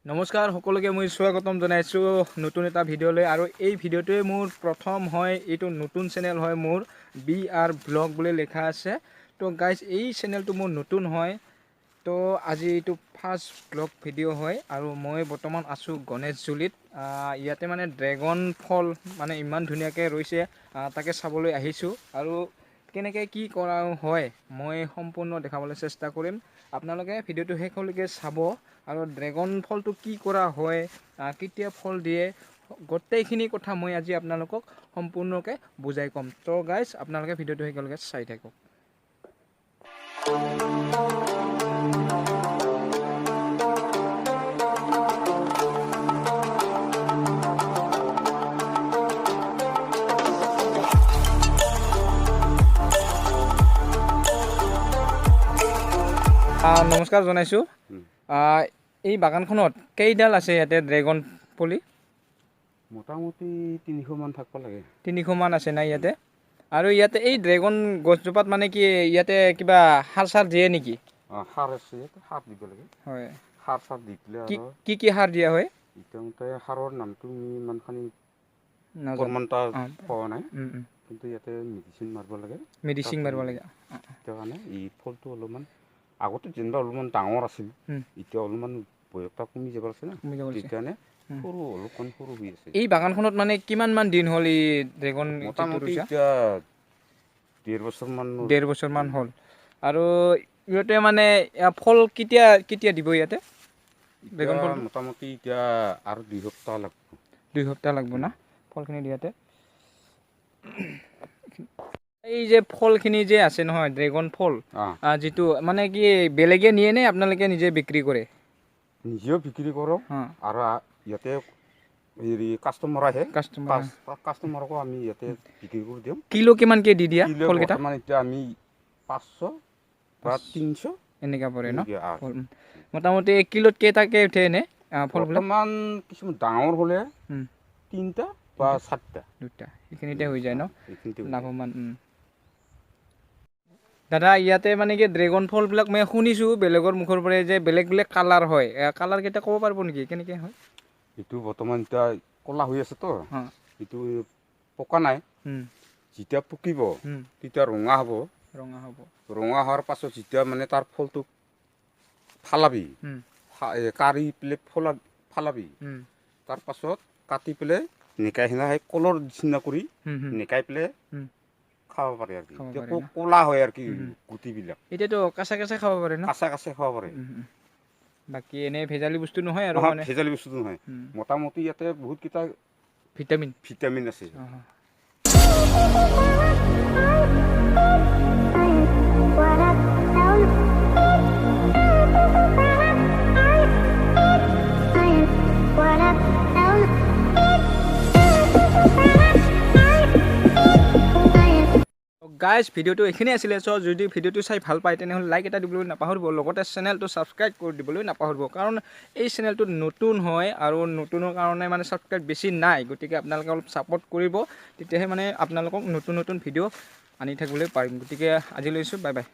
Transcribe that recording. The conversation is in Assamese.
নমস্কাৰ সকলোকে মই স্বাগতম জনাইছো নতুন এটা ভিডিঅ'লৈ আৰু এই ভিডিঅ'টোৱে মোৰ প্ৰথম হয় এইটো নতুন চেনেল হয় মোৰ BR ব্লগ বুলি লেখা আছে তো গাইজ এই চেনেলটো মোৰ নতুন হয় তো আজি এইটো ফাৰ্ষ্ট ব্লগ ভিডিঅ' হয় আৰু মই বৰ্তমান আছো গণেশজুলিত ইয়াতে মানে ড্ৰেগন ফল মানে ইমান ধুনীয়াকৈ ৰৈছে তাকে চাবলৈ আহিছো আৰু কেনেকৈ কি কৰা হয় মই সম্পূৰ্ণ দেখাবলৈ চেষ্টা কৰিম আপোনালোকে ভিডিঅ'টো শেষলৈকে চাব আৰু ড্ৰেগন ফলটো কি কৰা হয় কেতিয়া ফল দিয়ে গোটেইখিনি কথা মই আজি আপোনালোকক সম্পূৰ্ণকৈ বুজাই ক'ম তো গাইজ আপোনালোকে ভিডিঅ'টো শেষলৈকে চাই থাকক নমস্কাৰ জনাইছো এই বাগানখনত কেইডাল আছে ইয়াতে ড্ৰেগন পুলি মোটামুটি 300 মান থাকব লাগে 300 মান আছে না ইয়াতে আৰু ইয়াতে এই ড্ৰেগন গছজোপাত মানে কি ইয়াতে কিবা সাৰ দিয়ে নেকি সাৰ আছে সাৰ দিব লাগে হয় সাৰ দিলে আৰু কি সাৰ দিয়া হয় ইতেমতে সাৰৰ নামটো ইমানখানি প্ৰমাণটা পোৱা নাই কিন্তু ইয়াতে মেডিচিন মাৰিব লাগে কাৰণে এই ফলটো অলপমান আগতে যেনিবা অলপমান ডাঙৰ আছিল এতিয়া অলপমান বয়সটা কমি যাব আছে না সেইকাৰণে সৰু অলপমান সৰু হৈ আছে এই বাগানখনত মানে কিমান মান দিন হ'ল এই ড্ৰেগন মোটামুটি এতিয়া 1.5 বছৰ মান হ'ল আৰু ইয়াতে মানে ফল কেতিয়া দিব ইয়াতে ড্ৰেগন ফল মোটামুটি এতিয়া আৰু 2 সপ্তাহ লাগব না ফলখিনি দিয়াতে এই যে ফলখিনি যে আছে নহয় ড্ৰেগন ফল যেটো মানে কি বেলেগে নিয়ে নে আপোনালোকে নিজে বিক্ৰী কৰে নিজেও বিক্ৰী কৰোঁ আৰু ইয়াতে হেৰি কাষ্টমাৰ আহে কাষ্টমাৰকো আমি ইয়াতে বিক্ৰী কৰি দিওঁ কিলো কিমানকৈ দি দিয়া ফলকেইটা মানে এতিয়া আমি 500 বা 300 এনেকা পৰে ন মোটামুটি কিলোত কেইটাকৈ উঠে এনে ফলবিলাক বৰ্তমান কিছুমান ডাঙৰ হ'লে 3টা বা 7টা দুটা এইখিনিতে হৈ যায় ন লাভৱান দাদা ইয়াতে মানে কি ড্ৰেগন ফলবিলাক মই শুনিছোঁ বেলেগৰ মুখৰ পৰা যে বেলেগ কালাৰ হয় কালাৰকেইটা ক'ব পাৰিব নেকি কেনেকৈ হয় এইটো বৰ্তমান এতিয়া ক'লা হৈ আছে তো এইটো পকা নাই যেতিয়া পকিব তেতিয়া ৰঙা হ'ব ৰঙা হোৱাৰ পাছত যেতিয়া মানে তাৰ ফলটো ফালাবি কাৰি পেলাই ফালাবি তাৰ পাছত কাটি পেলাই নিকাই সিনা সেই কলৰ নিচিনা কৰি নিকাই পেলাই খাব পাৰে আৰু কি ক'লা হয় আৰু কি গুটিবিলাক এতিয়াতো কাঁচা খাব পাৰে ন কাঁচা খাব পাৰে বাকী এনে ভেজালি বস্তু নহয় আৰু মানে ভেজালি বস্তু নহয় মোটামুটি ইয়াতে বহুত কেইটা ভিটামিন আছে গাইজ ভিডিঅ'টো এইখিনি আছিলে চ' যদি ভিডিঅ'টো চাই ভাল পায় তেনেহ'লে লাইক এটা দিবলৈ নাপাহৰিব লগতে চেনেলটো ছাবস্ক্ৰাইব কৰি দিবলৈ নাপাহৰিব কাৰণ এই চেনেলটো নতুন হয় আৰু নতুনৰ কাৰণে মানে ছাবস্ক্ৰাইব বেছি নাই গতিকে আপোনালোকে অলপ ছাপোৰ্ট কৰিব তেতিয়াহে মানে আপোনালোকক নতুন ভিডিঅ' আনি থাকিবলৈ পাৰিম গতিকে আজি লৈছোঁ বাই বাই